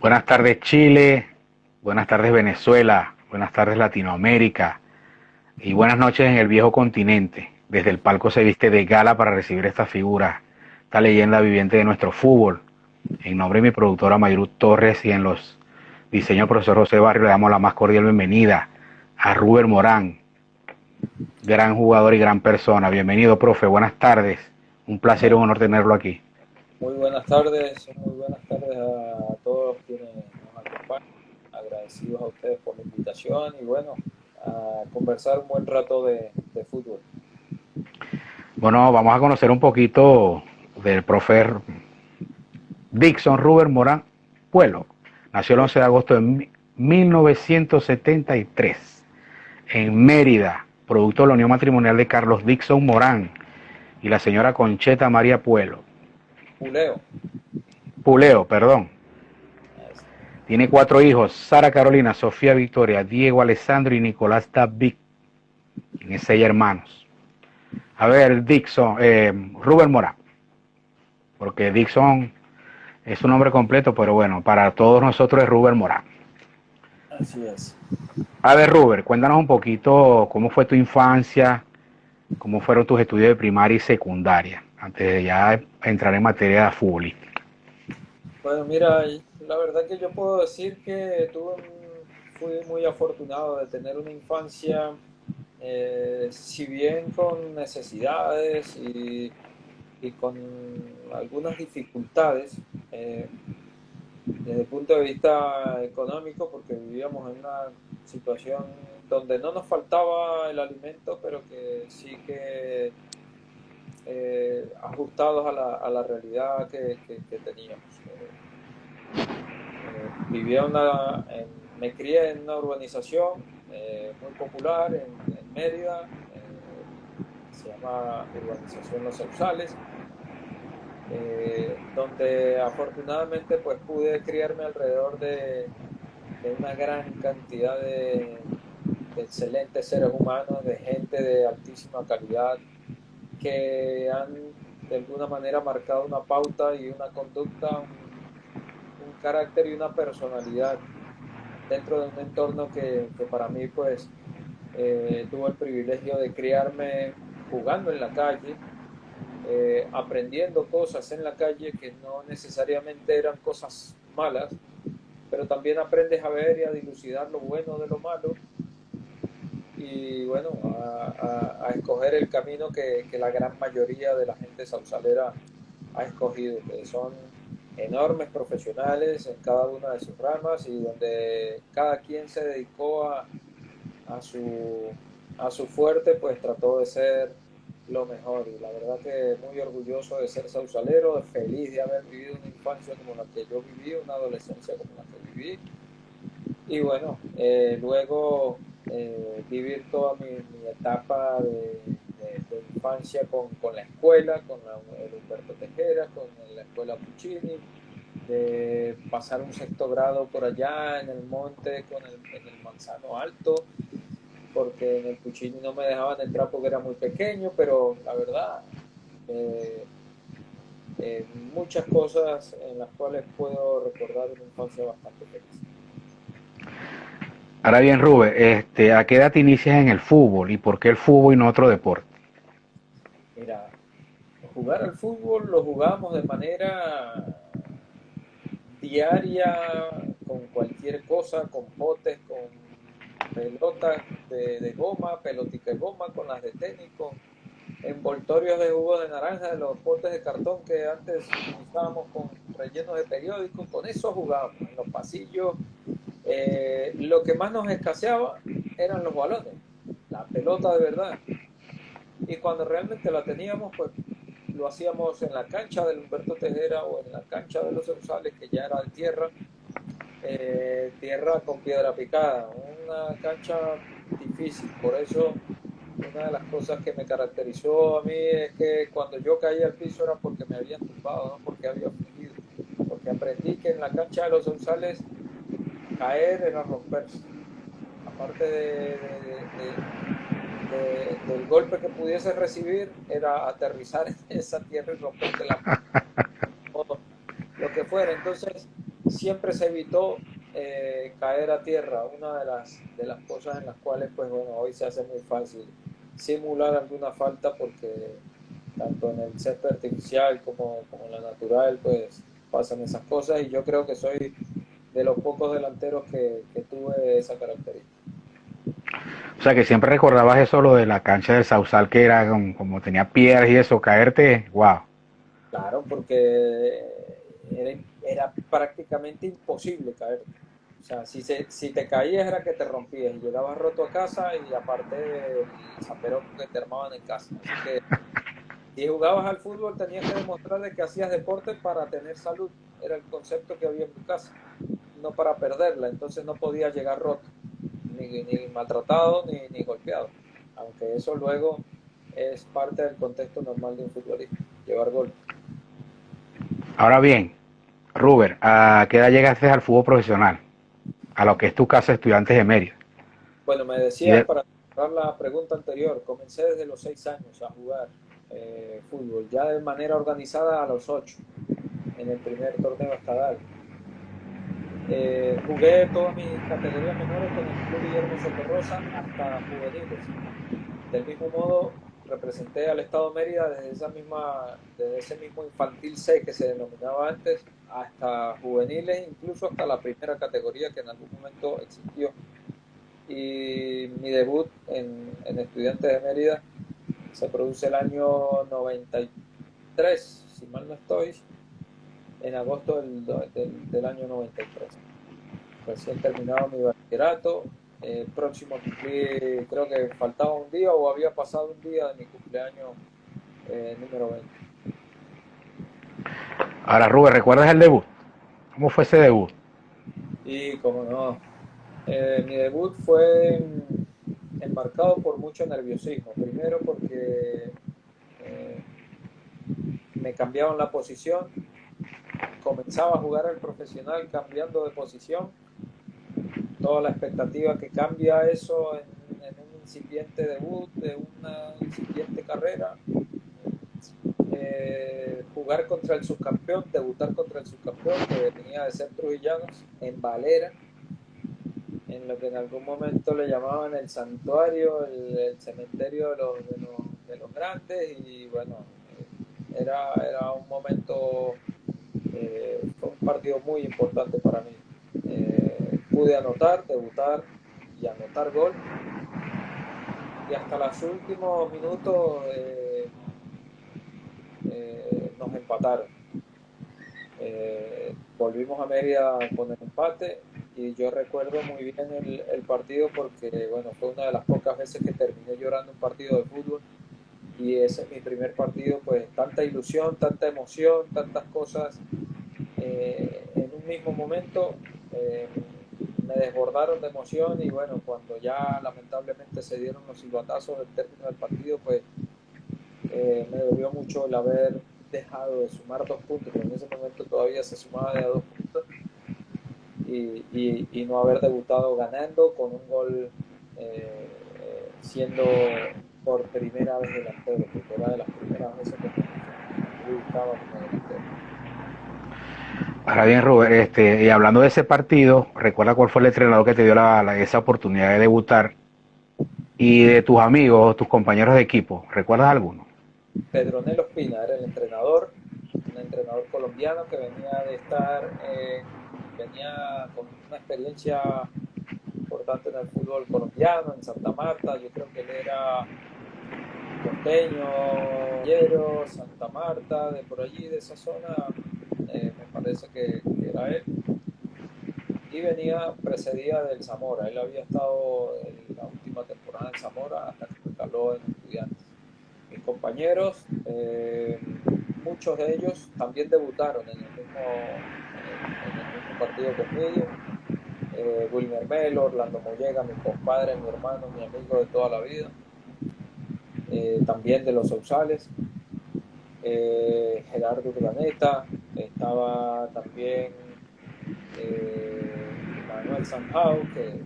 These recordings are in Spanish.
Buenas tardes Chile, buenas tardes Venezuela, buenas tardes Latinoamérica y buenas noches en el viejo continente. Desde el palco se viste de gala para recibir esta figura, esta leyenda viviente de nuestro fútbol. En nombre de mi productora Mayru Torres y en los diseños del profesor José Barrio le damos la más cordial bienvenida a Ruber Morán, gran jugador y gran persona. Bienvenido, profe, buenas tardes. Un placer y un honor tenerlo aquí. Muy buenas tardes a todos quienes nos acompañan. Agradecidos a ustedes por la invitación y bueno, a conversar un buen rato de fútbol. Bueno, vamos a conocer un poquito del profe Dixon Ruber Morán Puelo. Nació el 11 de agosto de 1973 en Mérida, producto de la unión matrimonial de Carlos Dixon Morán y la señora Concheta María Puelo. Puleo. Puleo, perdón. Es- Tiene 4 hijos: Sara Carolina, Sofía Victoria, Diego Alessandro y Nicolás David. Tiene 6 hermanos. A ver, Dixon, Ruber Morán, porque Dixon es su nombre completo, pero bueno, para todos nosotros es Ruber Morán. Así es. A ver, Ruber, cuéntanos un poquito cómo fue tu infancia, cómo fueron tus estudios de primaria y secundaria, antes de ya entrar en materia futbolística. Bueno, mira, la verdad que yo puedo decir que fui muy afortunado de tener una infancia, si bien con necesidades y con algunas dificultades. Desde el punto de vista económico, porque vivíamos en una situación donde no nos faltaba el alimento, pero que sí que ajustados a la realidad que teníamos. Me crié en una urbanización muy popular en Mérida, se llama Urbanización Los Sausales, donde afortunadamente pues pude criarme alrededor de una gran cantidad de excelentes seres humanos, de gente de altísima calidad, que han de alguna manera marcado una pauta y una conducta, un carácter y una personalidad dentro de un entorno que para mí pues tuvo el privilegio de criarme jugando en la calle, aprendiendo cosas en la calle que no necesariamente eran cosas malas, pero también aprendes a ver y a dilucidar lo bueno de lo malo y bueno, a escoger el camino que la gran mayoría de la gente sausalera ha escogido, que son enormes profesionales en cada una de sus ramas y donde cada quien se dedicó a a su fuerte, pues trató de ser lo mejor. Y la verdad que muy orgulloso de ser sausalero, feliz de haber vivido una infancia como la que yo viví, una adolescencia como la que viví y bueno, luego vivir toda mi etapa de infancia con la escuela, el Humberto Tejera, con la escuela Puccini, de pasar un sexto grado por allá en el monte en el Manzano Alto, porque en el Puccini no me dejaban entrar porque era muy pequeño, pero la verdad, eh, muchas cosas en las cuales puedo recordar una infancia bastante feliz. Ahora bien, Ruber, ¿a qué edad te inicias en el fútbol y por qué el fútbol y no otro deporte? Mira, jugar al fútbol lo jugábamos de manera diaria, con cualquier cosa, con potes, con pelotas de goma, pelotica de goma, con las de tenis, con envoltorios de jugo de naranja, de los potes de cartón que antes utilizábamos con rellenos de periódicos, con eso jugábamos en los pasillos. Lo que más nos escaseaba eran los balones, la pelota de verdad. Y cuando realmente la teníamos, pues lo hacíamos en la cancha del Humberto Tejera o en la cancha de los Sausales, que ya era de tierra, tierra con piedra picada, una cancha difícil. Por eso, una de las cosas que me caracterizó a mí es que cuando yo caía al piso era porque me habían tumbado, no porque había fingido. Porque aprendí que en la cancha de los Sausales caer era romperse. Aparte del golpe que pudiese recibir, era aterrizar en esa tierra y romperte la mano, lo que fuera. Entonces, siempre se evitó caer a tierra. Una de las cosas en las cuales, pues bueno, hoy se hace muy fácil simular alguna falta porque tanto en el césped artificial como en la natural, pues pasan esas cosas y yo creo que soy de los pocos delanteros que tuve esa característica. O sea, que siempre recordabas eso, lo de la cancha del Sausal, que era como tenía piedras y eso, caerte, wow. Claro, porque era prácticamente imposible caer. O sea, si te caías era que te rompías y llegabas roto a casa y aparte el zaperoco que te armaban en casa. Así que si jugabas al fútbol tenías que demostrar de que hacías deporte para tener salud. Era el concepto que había en tu casa, no para perderla. Entonces no podías llegar roto, ni maltratado, ni golpeado. Aunque eso luego es parte del contexto normal de un futbolista, llevar gol. Ahora bien, Ruber, ¿a qué edad llegaste al fútbol profesional? A lo que es tu casa de estudiantes de Mérida. Bueno, me Y decías de, para cerrar la pregunta anterior, comencé desde los 6 años a jugar fútbol, ya de manera organizada a los 8 en el primer torneo estadal. Jugué todas mis categorías menores con el Club Guillermo Socorrosa hasta juveniles. Del mismo modo, representé al Estado Mérida desde ese mismo infantil C que se denominaba antes, hasta juveniles, incluso hasta la primera categoría que en algún momento existió. Y mi debut en Estudiantes de Mérida se produce el año 93, si mal no estoy, en agosto del año 93. Recién terminado mi bachillerato, próximo a cumplir, creo que faltaba un día o había pasado un día de mi cumpleaños número 20. ahora, Ruber, ¿recuerdas el debut? ¿Cómo fue ese debut? Y como no, mi debut fue enmarcado por mucho nerviosismo. Primero porque eh, me cambiaban la posición, comenzaba a jugar al profesional cambiando de posición, toda la expectativa que cambia eso en un incipiente debut, de una incipiente carrera, jugar contra el subcampeón, debutar contra el subcampeón que venía de ser Trujillanos en Valera, en lo que en algún momento le llamaban el santuario, el cementerio de los grandes y bueno, era un momento, fue un partido muy importante para mí. Pude anotar, debutar y anotar gol y hasta los últimos minutos nos empataron. Volvimos a Mérida con el empate y yo recuerdo muy bien el partido porque bueno, fue una de las pocas veces que terminé llorando un partido de fútbol y ese es mi primer partido, pues tanta ilusión, tanta emoción, tantas cosas en un mismo momento me desbordaron de emoción y bueno, cuando ya lamentablemente se dieron los silbatazos del término del partido, pues me dolió mucho el haber dejado de sumar 2 puntos, porque en ese momento todavía se sumaba de a 2 puntos y no haber debutado ganando con un gol siendo por primera vez delantero, porque era de las primeras veces que me debutaba como delantero. Ahora bien, Ruber, y hablando de ese partido, ¿recuerda cuál fue el entrenador que te dio esa oportunidad de debutar? Y de tus amigos, tus compañeros de equipo, ¿recuerdas alguno? Pedronel Ospina era el entrenador, un entrenador colombiano que venía de estar, venía con una experiencia importante en el fútbol colombiano, en Santa Marta. Yo creo que él era costeño, Llero, Santa Marta, de por allí, de esa zona, me parece que era él. Y venía, precedía del Zamora. Él había estado en la última temporada en Zamora hasta que recaló en Estudiantes. Mis compañeros, muchos de ellos también debutaron en el mismo partido conmigo. Wilmer Melo, Orlando Mollega, mi compadre, mi hermano, mi amigo de toda la vida, también de los Sausales, Gerardo Urdaneta, estaba también Manuel Sanjao, que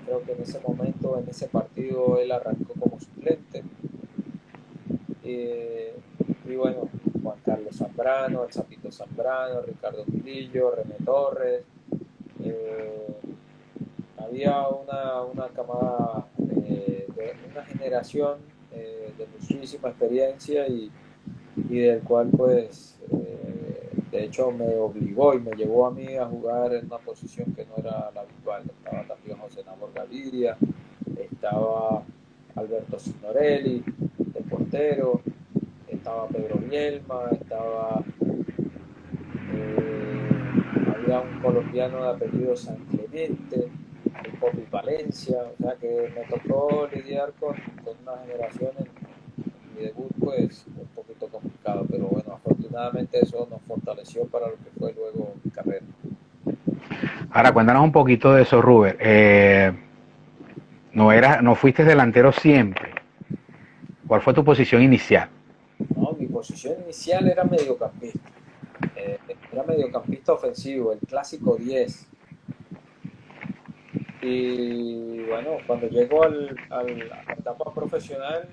creo que en ese momento, en ese partido, él arrancó como suplente. Y bueno, Carlos Zambrano, el Zapito Zambrano, Ricardo Milillo, René Torres. Había una camada de una generación de muchísima experiencia y del cual pues de hecho me obligó y me llevó a mí a jugar en una posición que no era la habitual. Estaba también José Nabor Gaviria, estaba Alberto Signorelli de portero, estaba Pedro Bielma, había un colombiano de apellido San Clemente, el Popi Valencia, o sea que me tocó lidiar con una generación en mi debut pues un poquito complicado, pero bueno, afortunadamente eso nos fortaleció para lo que fue luego mi carrera. Ahora, cuéntanos un poquito de eso, Ruber. No fuiste delantero siempre. ¿Cuál fue tu posición inicial? No, mi posición inicial era mediocampista ofensivo, el clásico 10. Y bueno, cuando llego a la etapa profesional,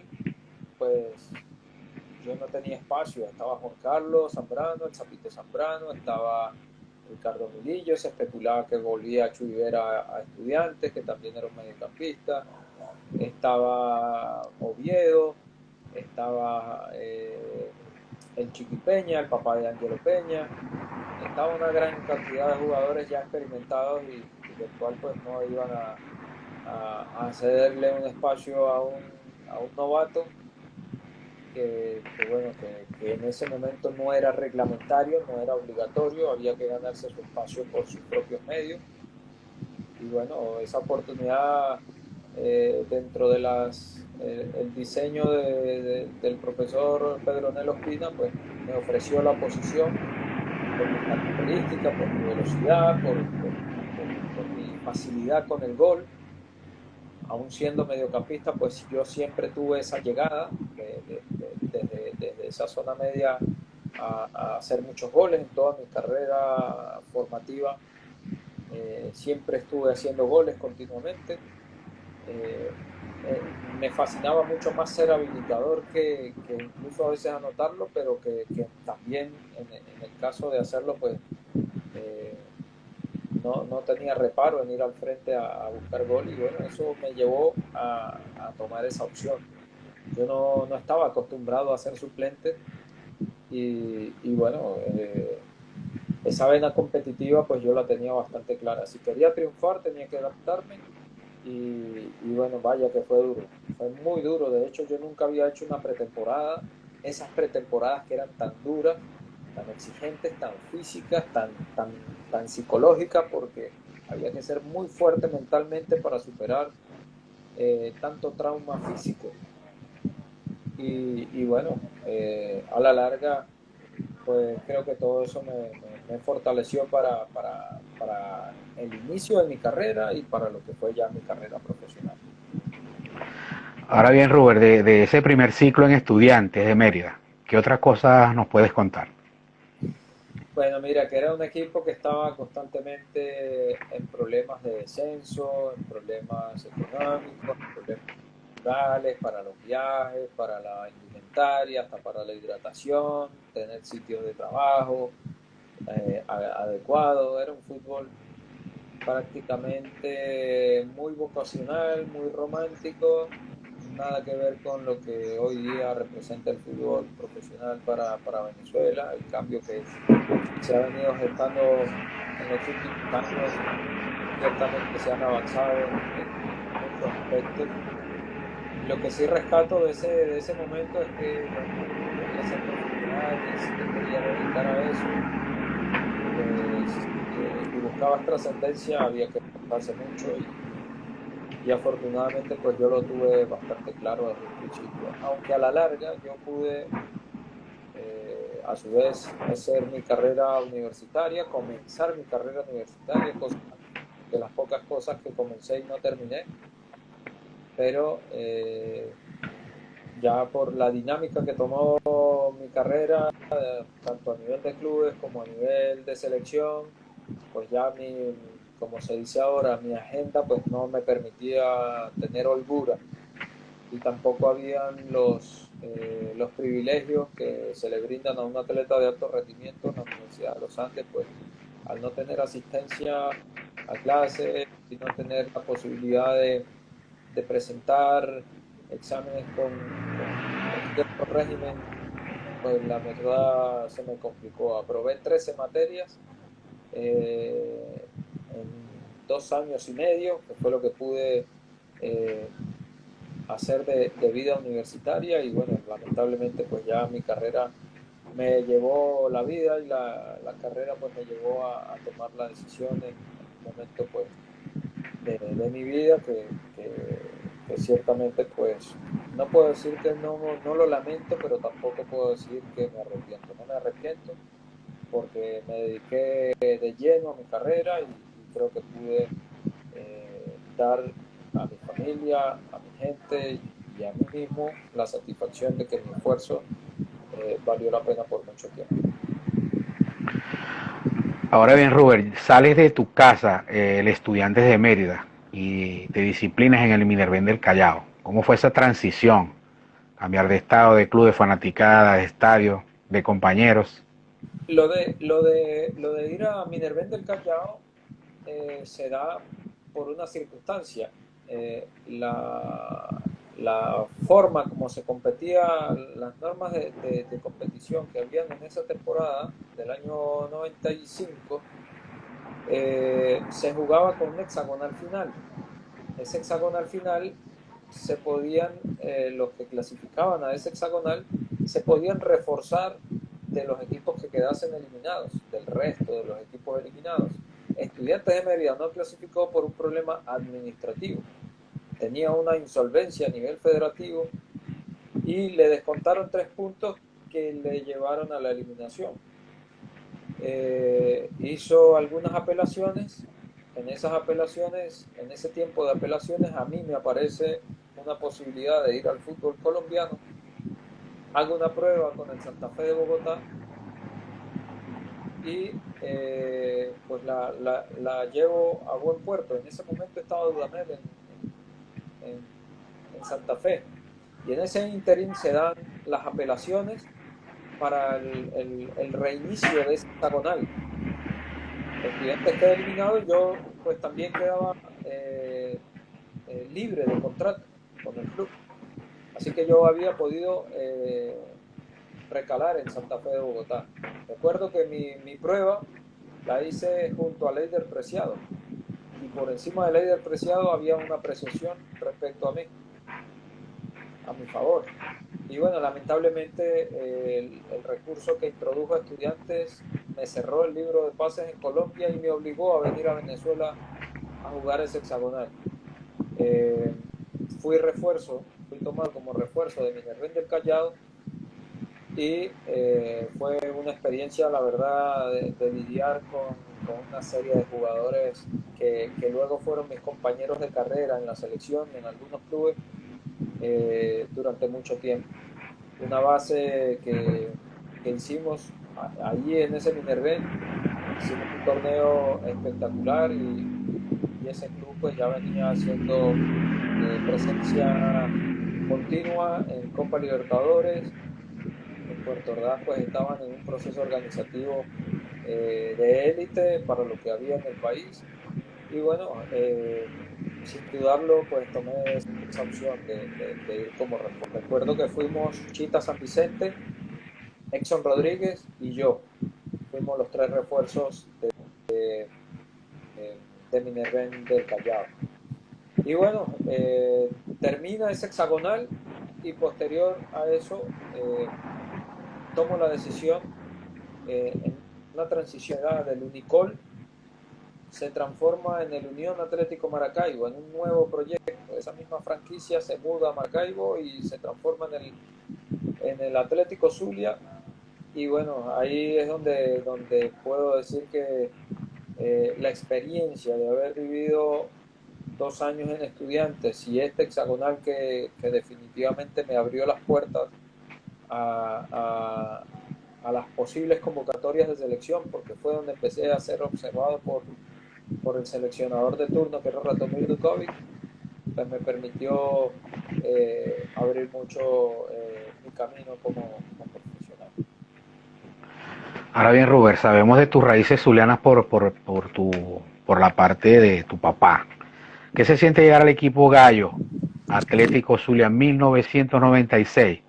pues yo no tenía espacio. Estaba Juan Carlos Zambrano, el Zapito Zambrano, estaba Ricardo Milillo, se especulaba que volvía a Chuy a Estudiantes, que también era un mediocampista. Estaba Oviedo, estaba el Chiqui Peña, el papá de Angelo Peña. Estaba una gran cantidad de jugadores ya experimentados y del cual pues no iban a cederle un espacio a un novato bueno, que en ese momento no era reglamentario, no era obligatorio, había que ganarse su espacio por sus propios medios. Y bueno, esa oportunidad dentro de el diseño del profesor Pedro Nelo Ospina, pues me ofreció la posición por mis características, por mi velocidad, por mi facilidad con el gol. Aún siendo mediocampista, pues yo siempre tuve esa llegada desde esa zona media a hacer muchos goles en toda mi carrera formativa. Siempre estuve haciendo goles continuamente. Eh, Me fascinaba mucho más ser habilitador que incluso a veces anotarlo, pero que también en el caso de hacerlo, pues eh, no tenía reparo en ir al frente a buscar gol y bueno, eso me llevó a tomar esa opción. Yo no estaba acostumbrado a ser suplente y bueno, esa vena competitiva pues yo la tenía bastante clara. Si quería triunfar tenía que adaptarme y bueno, vaya que fue duro. Fue muy duro. De hecho, yo nunca había hecho una pretemporada. Esas pretemporadas que eran tan duras, tan exigentes, tan físicas, tan psicológicas, porque había que ser muy fuerte mentalmente para superar tanto trauma físico. Y bueno, a la larga pues creo que todo eso me fortaleció para el inicio de mi carrera y para lo que fue ya mi carrera profesional. Ahora bien, Ruber, de ese primer ciclo en Estudiantes de Mérida, ¿qué otras cosas nos puedes contar? Bueno, mira, que era un equipo que estaba constantemente en problemas de descenso, en problemas económicos, en problemas culturales, para los viajes, para la indumentaria, hasta para la hidratación, tener sitios de trabajo adecuados. Era un fútbol prácticamente muy vocacional, muy romántico, nada que ver con lo que hoy día representa el fútbol profesional para Venezuela, el cambio que se ha venido gestando en los últimos años, ciertamente se han avanzado en muchos aspectos. Y lo que sí rescato de ese momento es que, bueno, si te querías ser profesional y si te querías dedicar a eso, pues, y buscabas trascendencia, había que esforzarse mucho y afortunadamente pues yo lo tuve bastante claro desde un principio. Aunque a la larga yo pude a su vez hacer mi carrera universitaria, comenzar mi carrera universitaria, cosa de las pocas cosas que comencé y no terminé, pero ya por la dinámica que tomó mi carrera, tanto a nivel de clubes como a nivel de selección, pues ya como se dice ahora, mi agenda pues no me permitía tener holgura y tampoco habían los privilegios que se le brindan a un atleta de alto rendimiento en la Universidad de los Andes, pues al no tener asistencia a clases y no tener la posibilidad de presentar exámenes con cierto régimen, pues la verdad se me complicó. Aprobé 13 materias en 2 años y medio, que fue lo que pude eh, hacer de vida universitaria, y bueno, lamentablemente pues ya mi carrera me llevó la vida, y la carrera pues me llevó a tomar la decisión en un momento pues de mi vida que ciertamente pues no puedo decir que no lo lamento, pero tampoco puedo decir que me arrepiento. No me arrepiento porque me dediqué de lleno a mi carrera, y creo que pude dar a mi familia, a mi gente y a mí mismo la satisfacción de que mi esfuerzo valió la pena por mucho tiempo. Ahora bien, Robert, sales de tu casa, el Estudiantes de Mérida, y te disciplinas en el Minervén del Callao. ¿Cómo fue esa transición? Cambiar de estado, de club, de fanaticada, de estadio, de compañeros. Lo de ir a Minervén del Callao se da por una circunstancia. La forma como se competía, las normas de competición que habían en esa temporada del año 95, se jugaba con un hexagonal final. Ese hexagonal final los que clasificaban a ese hexagonal se podían reforzar de los equipos que quedasen eliminados, del resto de los equipos eliminados. Estudiantes de Mérida no clasificó por un problema administrativo. Tenía una insolvencia a nivel federativo y le descontaron 3 puntos que le llevaron a la eliminación. Hizo algunas apelaciones. En esas apelaciones, en ese tiempo de apelaciones, a mí me aparece una posibilidad de ir al fútbol colombiano. Hago una prueba con el Santa Fe de Bogotá y pues la llevo a buen puerto. En ese momento estaba Dudamel en, en Santa Fe, y en ese interín se dan las apelaciones para el reinicio de ese hexagonal. Estudiantes queda eliminado y yo pues también quedaba libre de contrato con el club. Así que yo había podido recalar en Santa Fe de Bogotá. Recuerdo que mi prueba la hice junto a Leider Preciado, y por encima de Leider Preciado había una apreciación respecto a mí, a mi favor. Y bueno, lamentablemente el recurso que introdujo a Estudiantes me cerró el libro de pases en Colombia y me obligó a venir a Venezuela a jugar ese hexagonal. Eh, fui tomado como refuerzo de Minervén del Callao, y fue una experiencia, la verdad, de lidiar con una serie de jugadores que luego fueron mis compañeros de carrera en la selección y en algunos clubes durante mucho tiempo. Una base que hicimos allí en ese Minervén. Hicimos un torneo espectacular, y ese club pues ya venía haciendo presencia continua en Copa Libertadores. En Puerto Ordaz pues estaban en un proceso organizativo de élite para lo que había en el país, y bueno, sin dudarlo pues tomé esa opción de ir como refuerzo. Recuerdo que fuimos Chita San Vicente, Exxon Rodríguez y yo. Fuimos los 3 refuerzos de Minervén del Callao. Y bueno, termina ese hexagonal, y posterior a eso tomo la decisión en una transición del Unicol se transforma en el Unión Atlético Maracaibo, en un nuevo proyecto. Esa misma franquicia se muda a Maracaibo y se transforma en el Atlético Zulia. Y bueno, ahí es donde puedo decir que la experiencia de haber vivido 2 años en Estudiantes y este hexagonal que definitivamente me abrió las puertas a, a las posibles convocatorias de selección, porque fue donde empecé a ser observado por el seleccionador de turno, que era Ratomir Dukovic, pues me permitió abrir mucho mi camino como profesional. Ahora bien, Ruber, sabemos de tus raíces zulianas por la parte de tu papá. ¿Qué se siente llegar al equipo Gallo, Atlético Zulia 1996?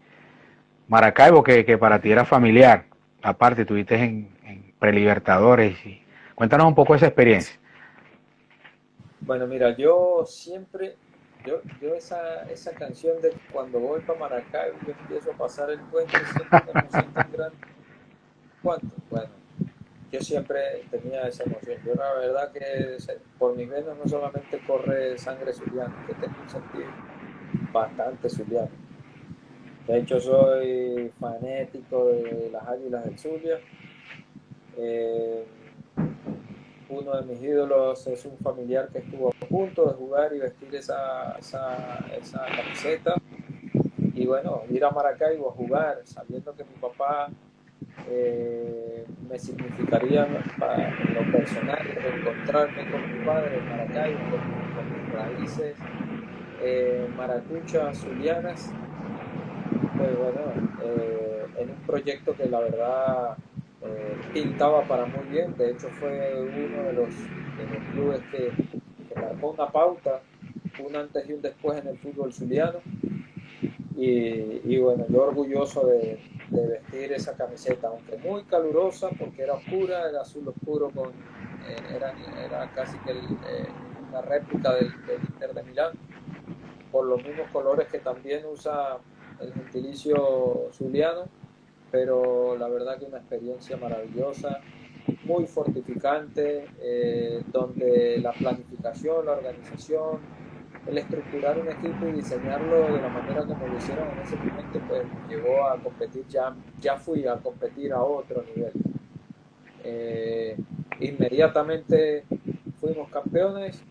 Maracaibo, que para ti era familiar, aparte estuviste en Prelibertadores. Cuéntanos un poco esa experiencia. Bueno, mira, yo siempre, yo esa canción de cuando voy para Maracaibo, yo empiezo a pasar el puente, siento una emoción tan grande. ¿Cuánto? Bueno, yo siempre tenía esa emoción. Yo la verdad que por mis venas no solamente corre sangre zuliana, que tengo un sentido bastante zuliano. De hecho, soy fanático de las Águilas del Zulia. Eh, Uno de mis ídolos es un familiar que estuvo a punto de jugar y vestir esa camiseta. Y bueno, ir a Maracaibo a jugar, sabiendo que mi papá me significaría en lo personal reencontrarme con mi padre en Maracaibo, con mis raíces maracuchas, zulianas, pues bueno, en un proyecto que la verdad pintaba para muy bien. De hecho fue uno de los clubes que marcó una pauta, un antes y un después en el fútbol zuliano. Y bueno, yo orgulloso de vestir esa camiseta, aunque muy calurosa porque era oscura, era azul oscuro era casi que una réplica del Inter de Milán, por los mismos colores que también usa el gentilicio zuliano, pero la verdad que una experiencia maravillosa, muy fortificante, donde la planificación, la organización, el estructurar un equipo y diseñarlo de la manera como lo hicieron en ese momento, pues me llevó a competir, ya fui a competir a otro nivel. Eh, Inmediatamente fuimos campeones,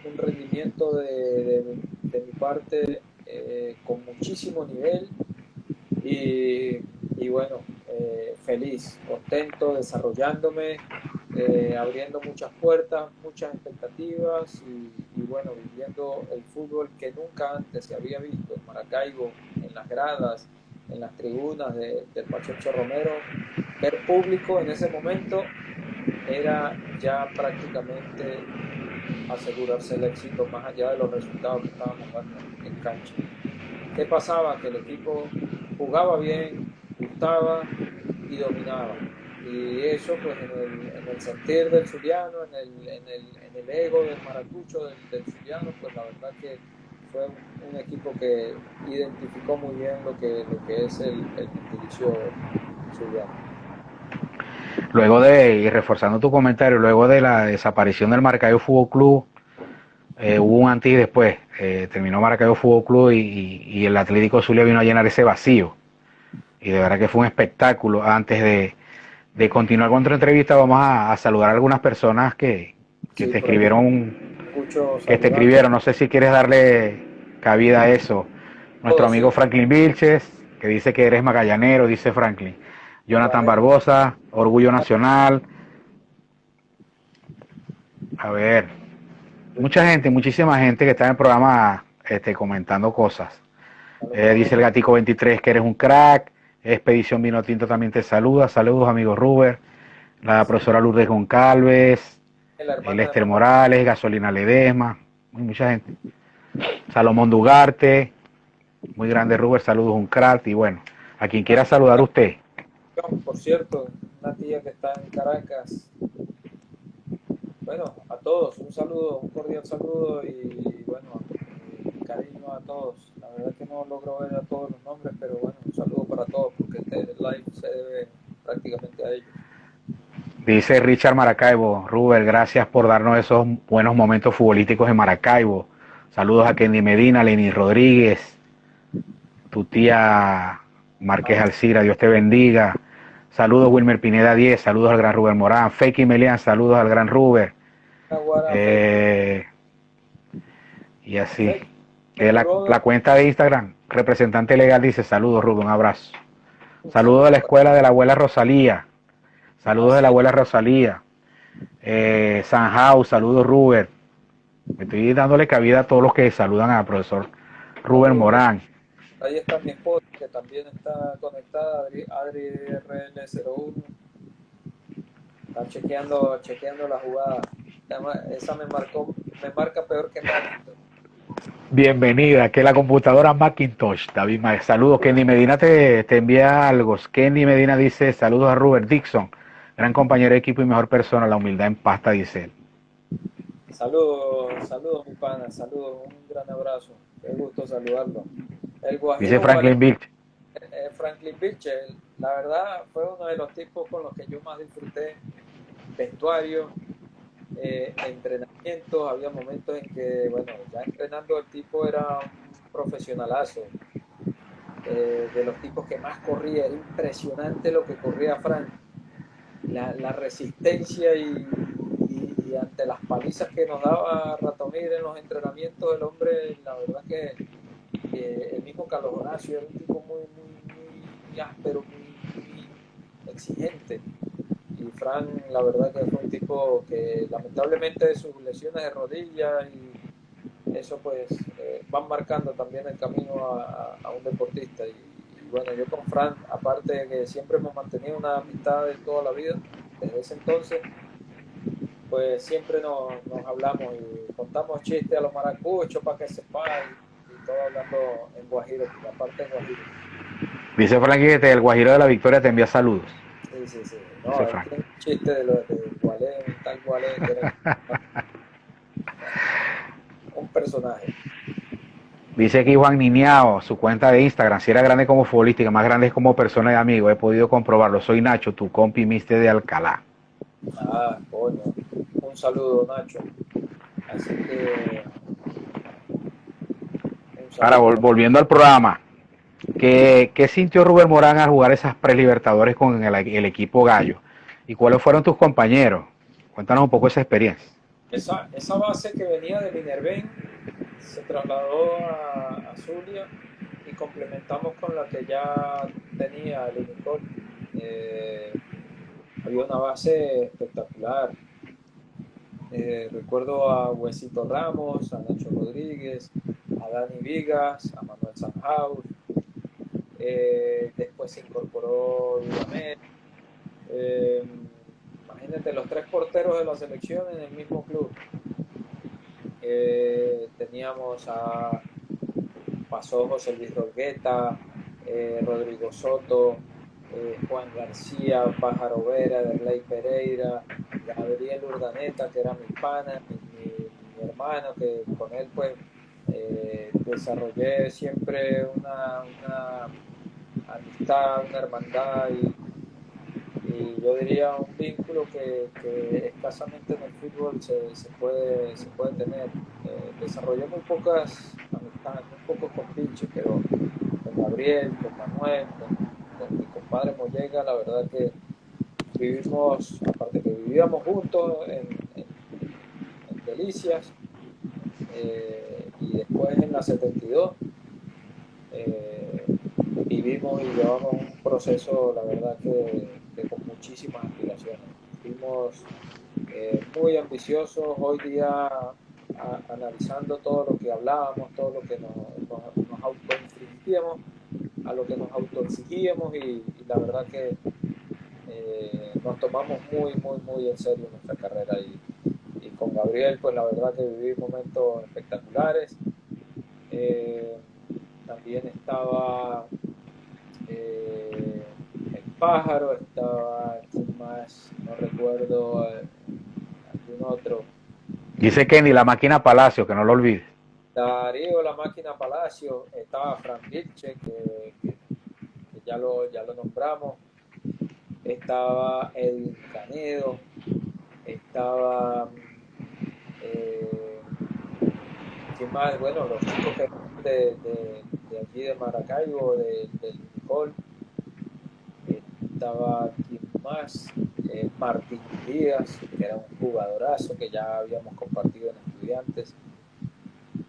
un rendimiento de mi parte con muchísimo nivel y bueno, feliz, contento, desarrollándome, abriendo muchas puertas, muchas expectativas y bueno, viviendo el fútbol que nunca antes se había visto en Maracaibo, en las gradas, en las tribunas del Pachocho Romero. Ver público en ese momento era ya prácticamente asegurarse el éxito más allá de los resultados que estábamos dando en cancha. ¿Qué pasaba? Que el equipo jugaba bien, gustaba y dominaba. Y eso, pues, en el sentir del zuliano, en el ego del maracucho del zuliano, pues la verdad que fue un equipo que identificó muy bien lo que es el gentilicio zuliano. Luego y reforzando tu comentario, luego de la desaparición del Maracaibo Fútbol Club, hubo un antes y después. Terminó Maracaibo Fútbol Club y el Atlético Zulia vino a llenar ese vacío. Y de verdad que fue un espectáculo. Antes de continuar con otra entrevista, vamos a saludar a algunas personas que Sí, te por aquí escribieron, escucho que te saludando escribieron. No sé si quieres darle cabida a eso. a Nuestro todos, amigo sí. Franklin Vilches, que dice que eres magallanero, dice Franklin. Jonathan Vale, Barbosa, Orgullo Nacional. A ver, mucha gente, muchísima gente que está en el programa comentando cosas. a lo Dice mejor el Gatico 23 que eres un crack. Expedición Vino Tinto también te saluda. Saludos, amigo Ruber. La profesora Lourdes Goncalves. la El hermana de Esther Manuel. Morales, Gasolina Ledesma. Mucha gente. Salomón Dugarte. Muy grande, Ruber. Saludos, un crack. Y bueno, a quien quiera saludar usted. Por cierto, una tía que está en Caracas. Bueno, a todos, un saludo, un cordial saludo y bueno, mi cariño a todos. La verdad que no logro ver a todos los nombres, pero bueno, un saludo para todos porque este live se debe prácticamente a ellos. Dice Richard Maracaibo. Ruber, gracias por darnos esos buenos momentos futbolísticos en Maracaibo. Saludos a Kenny Medina, Lenny Rodríguez, tu tía Márquez Alcira, Dios te bendiga. Saludos Wilmer Pineda 10, saludos al gran Ruber Morán. Feki Melian, saludos al gran Ruber. Naguará, Eh, y así. fake, mi La brother, cuenta de Instagram, representante legal, dice saludos Ruber, un abrazo. un Saludos de saludo la para escuela de la abuela Rosalía. Saludos de la así es. abuela Rosalía. Sanjau, saludos Ruber. Me estoy dándole cabida a todos los que saludan al profesor Rubén Saludos, Morán. ahí está mi esposa, que también está conectada, Adri RL01, está chequeando la jugada. Esa me marca peor que Macintosh. Bienvenida, que la computadora Macintosh, David Maez. Saludos, Kenny Medina te envía algo. Kenny Medina dice, saludos a Robert Dixon, gran compañero de equipo y mejor persona, la humildad en pasta, dice él. Saludos mi pana, saludos, un gran abrazo. Qué gusto saludarlo. El Dice Guajiro Franklin Vilch. Franklin Birchell, la verdad fue uno de los tipos con los que yo más disfruté. Vestuario, entrenamientos, había momentos en que, bueno, ya entrenando el tipo era un profesionalazo, de los tipos que más corría, era impresionante lo que corría Frank, la resistencia y ante las palizas que nos daba Ratomir en los entrenamientos, el hombre, la verdad que el mismo Carlos Horacio era un tipo muy áspero, muy exigente. Y Fran, la verdad que fue un tipo que lamentablemente sus lesiones de rodilla y eso pues van marcando también el camino a un deportista. Y bueno, yo con Fran, aparte de que siempre hemos mantenido una amistad de toda la vida, desde ese entonces, pues siempre nos hablamos y contamos chistes a los maracuchos para que sepan y todo hablando en Guajiro, la parte en Guajiro. Dice Frank que el Guajiro de la Victoria te envía saludos. Sí. Dice No, él Frank. tiene un chiste de Gualé, un tal Gualé que era un personaje. Dice aquí Juan Niñao, su cuenta de Instagram, si era grande como futbolística, más grande como persona y amigo, he podido comprobarlo. Soy Nacho, tu compi mister de Alcalá. Ah, coño. Un saludo, Nacho. Así que un Ahora, saludo. volviendo al programa, ¿qué sintió Rubén Morán al jugar esas prelibertadores con el equipo Gallo? ¿Y cuáles fueron tus compañeros? Cuéntanos un poco esa experiencia. Esa base que venía de Minerven se trasladó a Zulia y complementamos con la que ya tenía el Unicol. Había una base espectacular. Recuerdo a Huesito Ramos, a Nacho Rodríguez, a Dani Vigas, a Manuel Sanjaur. Después se incorporó Dudamel. Eh, Imagínate los tres porteros de la selección en el mismo club. Teníamos a pasó José Luis Rolgueta, Rodrigo Soto, Juan García, Pájaro Vera, Derlei Pereira, Gabriel Urdaneta, que era mi pana, mi hermano, que con él pues desarrollé siempre una amistad, una hermandad y yo diría un vínculo que escasamente en el fútbol se puede tener. Desarrollé muy pocas amistades, muy pocos compinches, pero con Gabriel, con Manuel, con mi compadre Mollega, la verdad que vivimos, aparte que vivíamos juntos en Delicias, y después en la 72, eh, vivimos y llevamos un proceso, la verdad que con muchísimas aspiraciones. Fuimos muy ambiciosos hoy día analizando todo lo que hablábamos, todo lo que nos autoinfringíamos, a lo que nos autoexigíamos y la verdad que nos tomamos muy en serio nuestra carrera y con Gabriel pues la verdad que viví momentos espectaculares. Eh, También estaba el pájaro, estaba, ¿quién más? No recuerdo, algún otro. Dice Kenny, la máquina Palacio, que no lo olvides. Darío, la máquina Palacio, estaba Fran Vilche, que ya lo nombramos, estaba Edwin Canedo, estaba, eh, ¿quién más? Bueno, los chicos que de aquí de Maracaibo, del Nicol, estaba, ¿quién más? Martín Díaz, que era un jugadorazo que ya habíamos compartido en estudiantes.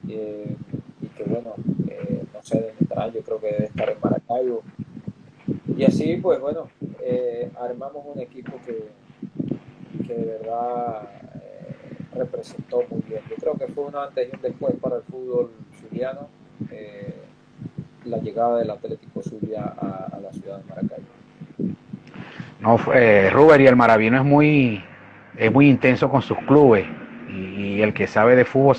Y que bueno, no sé dónde estará, yo creo que debe estar en Maracaibo. Y así, pues bueno, armamos un equipo que de verdad representó muy bien. Yo creo que fue un antes y un después para el fútbol zuliano. la llegada del Atlético Zulia a la ciudad de Maracaibo. No, Ruber, y el Maravino es muy intenso con sus clubes. Y el que sabe de fútbol,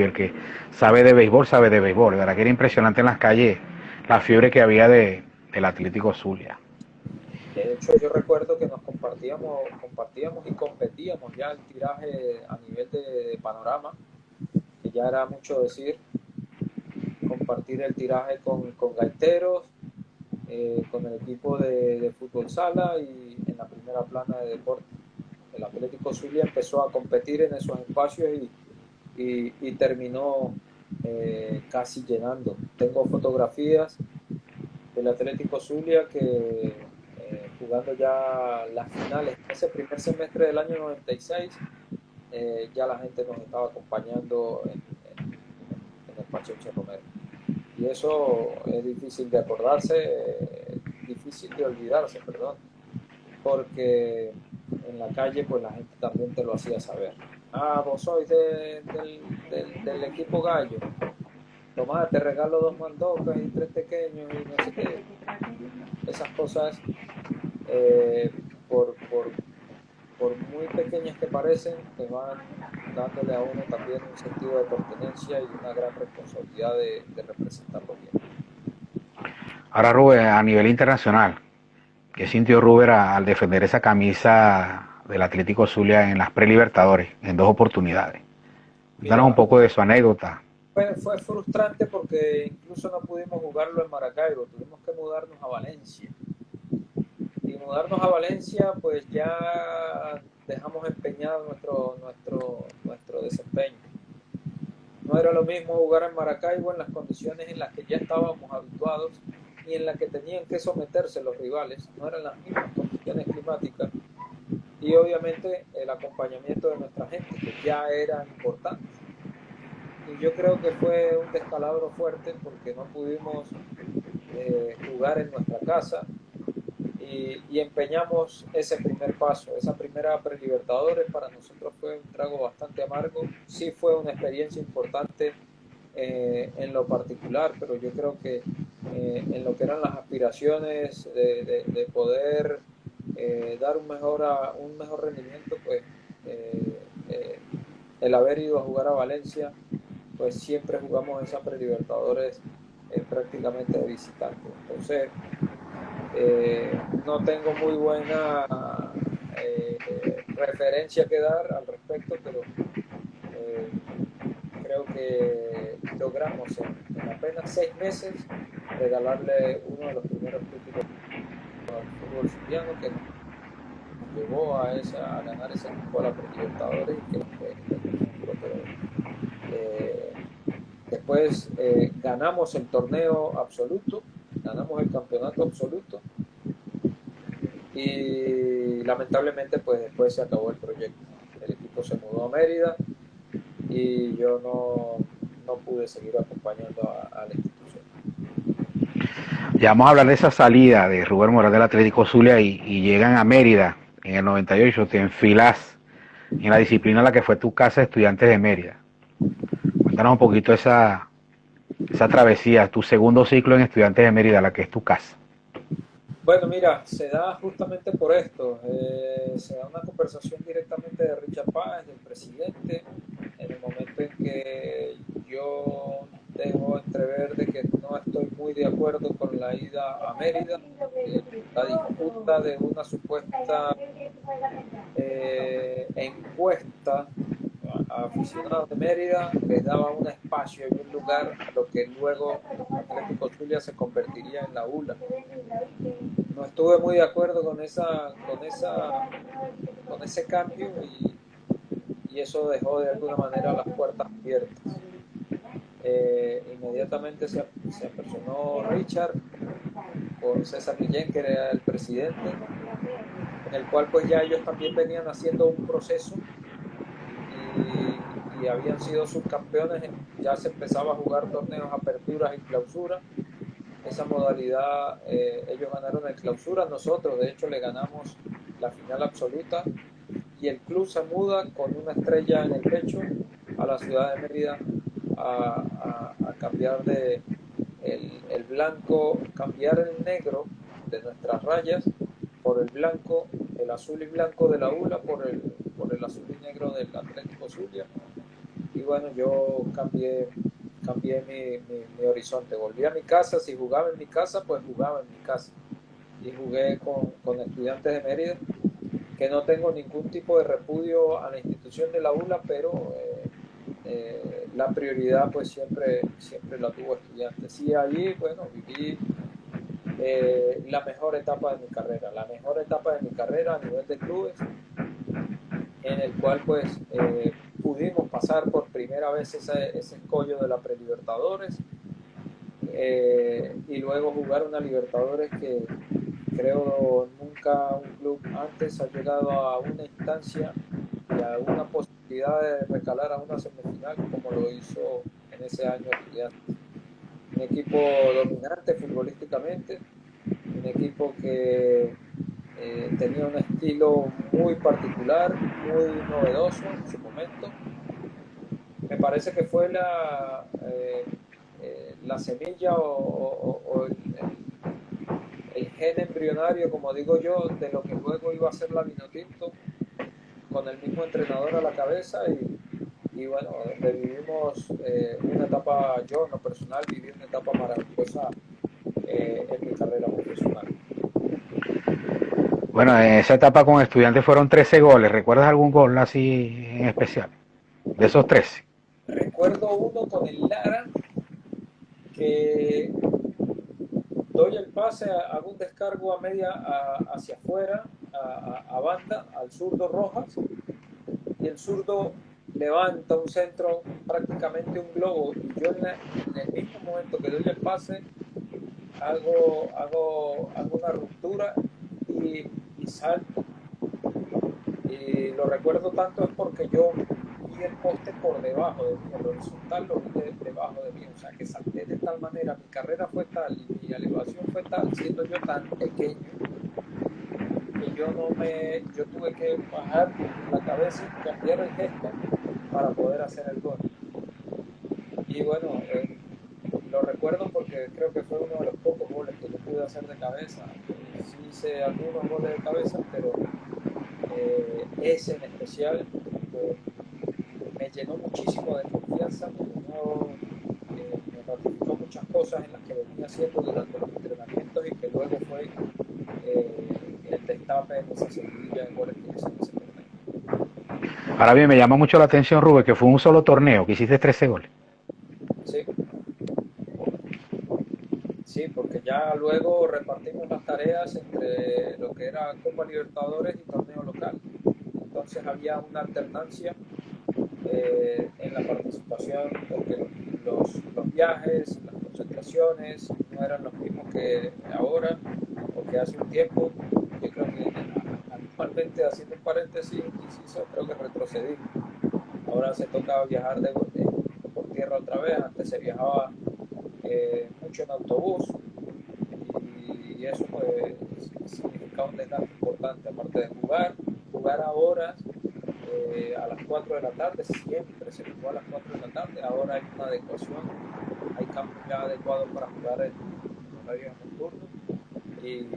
y el que sabe de béisbol, sabe de béisbol. La verdad que era impresionante en las calles la fiebre que había del Atlético Zulia. De hecho, yo recuerdo que nos compartíamos y competíamos ya el tiraje a nivel de panorama, que ya era mucho decir, compartir el tiraje con gaiteros, con el equipo de fútbol sala y en la primera plana de deporte. El Atlético Zulia empezó a competir en esos espacios y terminó casi llenando. Tengo fotografías del Atlético Zulia que jugando ya las finales, ese primer semestre del año 96, ya la gente nos estaba acompañando en el Pacheco Romero. Y eso es difícil de acordarse, difícil de olvidarse, perdón, porque en la calle pues la gente también te lo hacía saber. Ah, vos sois del equipo Gallo. Tomás, te regalo 2 mandocas y 3 pequeños y no sé qué. Esas cosas, eh, por, por, por muy pequeñas que parecen, te van dándole a uno también un sentido de pertenencia y una gran responsabilidad de representarlo bien. Ahora, Ruber, a nivel internacional, ¿qué sintió Ruber al defender esa camisa del Atlético Zulia en las pre-Libertadores en dos oportunidades? Danos un Mira, poco de su anécdota. fue frustrante porque incluso no pudimos jugarlo en Maracaibo, tuvimos que mudarnos a Valencia. Y mudarnos a Valencia, pues ya dejamos empeñado nuestro desempeño. No era lo mismo jugar en Maracaibo en las condiciones en las que ya estábamos habituados y en las que tenían que someterse los rivales. No eran las mismas condiciones climáticas y obviamente el acompañamiento de nuestra gente, que ya era importante. Y yo creo que fue un descalabro fuerte porque no pudimos jugar en nuestra casa y empeñamos ese primer paso, esa primera pre-Libertadores para nosotros fue un trago bastante amargo, sí fue una experiencia importante en lo particular, pero yo creo que en lo que eran las aspiraciones de poder dar un mejor rendimiento, pues el haber ido a jugar a Valencia, pues siempre jugamos esa pre-Libertadores prácticamente de visitante. Entonces, no tengo muy buena referencia que dar al respecto, pero eh, creo que logramos en apenas 6 meses regalarle uno de los primeros títulos al fútbol zuliano que nos llevó a ganar ese equipo a la Libertadores y que en el futuro, pero eh, después ganamos el torneo absoluto, ganamos el campeonato absoluto y lamentablemente pues después se acabó el proyecto. El equipo se mudó a Mérida y yo no pude seguir acompañando a la institución. Ya vamos a hablar de esa salida de Rubén Morales del Atlético Zulia y llegan a Mérida en el 98, te enfilas en la disciplina en la que fue tu casa de estudiantes de Mérida. Cuéntanos un poquito esa travesía, tu segundo ciclo en estudiantes de Mérida, la que es tu casa. Bueno, mira, se da justamente por esto. Se da una conversación directamente de Richard Páez, del presidente, en el momento en que yo dejo entrever de que no estoy muy de acuerdo con la ida a Mérida, la disputa de una supuesta encuesta a aficionados de Mérida les daba un espacio y un lugar a lo que luego Atlético Zulia se convertiría en la ULA. No estuve muy de acuerdo con ese cambio y eso dejó de alguna manera las puertas abiertas. Inmediatamente se apersonó Richard con César Guillén, que era el presidente, en el cual pues ya ellos también venían haciendo un proceso y habían sido subcampeones, ya se empezaba a jugar torneos, aperturas y clausuras. Esa modalidad, ellos ganaron el clausura, nosotros de hecho le ganamos la final absoluta y el club se muda con una estrella en el pecho a la ciudad de Mérida a cambiar el blanco, cambiar el negro de nuestras rayas por el blanco, el azul y blanco de la ULA por el azul y negro del Atlético Zulia. Y bueno, yo cambié mi horizonte. Volví a mi casa, si jugaba en mi casa, pues jugaba en mi casa. Y jugué con Estudiantes de Mérida, que no tengo ningún tipo de repudio a la institución de la ULA, pero la prioridad pues siempre la tuvo Estudiantes. Y allí, bueno, viví la mejor etapa de mi carrera, la mejor etapa de mi carrera a nivel de clubes, en el cual pues pudimos pasar por primera vez ese escollo de la Prelibertadores, y luego jugar una Libertadores que creo nunca un club antes ha llegado a una instancia y a una posibilidad de recalar a una semifinal como lo hizo en ese año Estudiantes. Un equipo dominante futbolísticamente, un equipo que tenía un estilo muy particular, muy novedoso en su momento. Me parece que fue la semilla o el gen embrionario, como digo yo, de lo que luego iba a ser la Vinotinto, con el mismo entrenador a la cabeza y bueno, donde vivimos una etapa, yo en lo personal viví una etapa maravillosa en mi carrera profesional. Bueno, en esa etapa con Estudiantes fueron 13 goles. ¿Recuerdas algún gol así en especial? De esos 13. Recuerdo uno con el Lara que doy el pase, hago un descargo a media hacia afuera, a banda, al zurdo Rojas, y el zurdo levanta un centro, prácticamente un globo, y yo en el mismo momento que doy el pase, hago una ruptura y salto. Y lo recuerdo tanto es porque yo vi el poste por debajo de mí, el horizontal lo vi debajo de mí, o sea que salté de tal manera, mi carrera fue tal y mi elevación fue tal, siendo yo tan pequeño, que yo tuve que bajar la cabeza y cambiar el gesto para poder hacer el gol. Y bueno, lo recuerdo porque creo que fue uno de los pocos goles que yo pude hacer de cabeza. Sí hice algunos goles de cabeza, pero ese en especial pues, me llenó muchísimo de confianza, me ratificó muchas cosas en las que venía haciendo durante los entrenamientos y que luego fue el destape en esa seguidilla de goles que hice en ese torneo. Ahora bien, me llama mucho la atención, Rubén, que fue un solo torneo, que hiciste 13 goles. Sí, sí, porque ya luego repartimos las tareas entre lo que era Copa Libertadores y torneo local. Entonces había una alternancia en la participación, porque los viajes, las concentraciones no eran los mismos que ahora o que hace un tiempo. Yo creo que actualmente, haciendo un paréntesis inciso, creo que retrocedimos. Ahora se toca viajar por tierra otra vez, antes se viajaba mucho en autobús y eso pues significa un desgaste importante, aparte de jugar a horas a las 4 de la tarde, siempre se jugó a las 4 de la tarde, ahora hay una adecuación, hay campos ya adecuados para jugar en horarios nocturnos y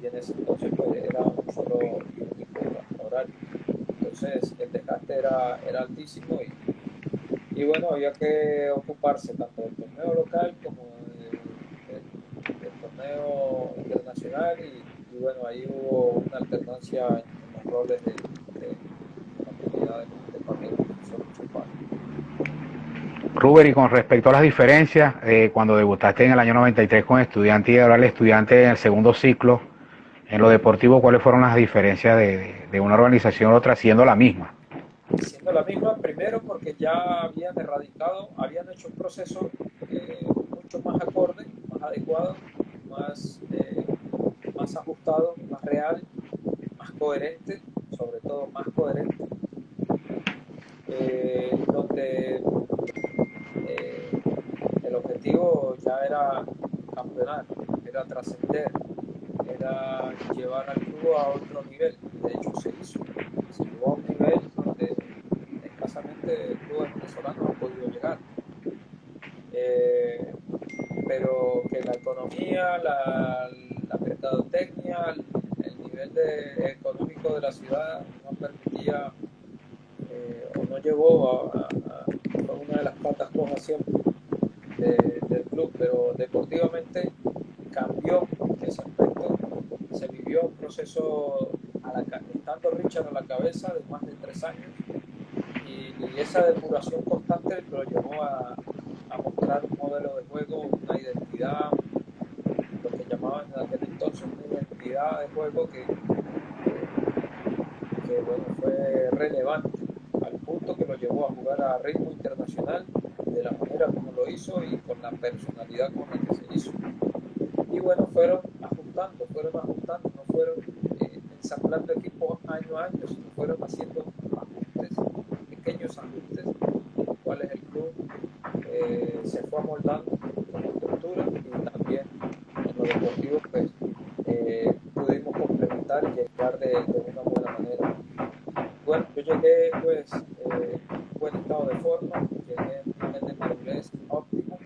en ese entonces pues era un solo y único horario. Entonces el desgaste era altísimo y bueno, había que ocuparse tanto del torneo local como del torneo internacional y bueno, ahí hubo una alternancia en los roles de la actividad de partido profesor municipal. Rubén, y con respecto a las diferencias, cuando debutaste en el año 93 con Estudiantes y ahora el Estudiante en el segundo ciclo, en lo deportivo, ¿cuáles fueron las diferencias de una organización a otra siendo la misma? Siendo la misma, primero porque ya habían hecho un proceso mucho más acorde, más adecuado, más, más ajustado, más real, más coherente, sobre todo más coherente, donde eh, el objetivo ya era campeonar, era trascender, era llevar al club a otro nivel, y de hecho se hizo. Se llevó a un nivel donde escasamente clubes venezolanos han podido llegar. Eh, pero que la economía, la mercadotecnia, el nivel económico de la ciudad no permitía o no llegó fue una de las patas cojas siempre del club, pero deportivamente cambió ese aspecto. Se vivió un proceso estando Richard a la cabeza de más de 3 años y esa depuración constante lo llevó a mostrar un modelo de juego, una identidad, lo que llamaban en aquel entonces una identidad de juego que bueno, fue relevante al punto que lo llevó a jugar a ritmo internacional de la manera como lo hizo y con la personalidad con la que se hizo. Y bueno, fueron ajustando, no fueron ensamblando equipos año a año, sino fueron haciendo ajustes, pequeños ajustes, en los cuales el club se fue amoldando con la estructura y también en lo deportivo pues pudimos complementar y llegar de una buena manera. Bueno, yo llegué pues en buen estado de forma, llegué en un nivel de madurez óptimo,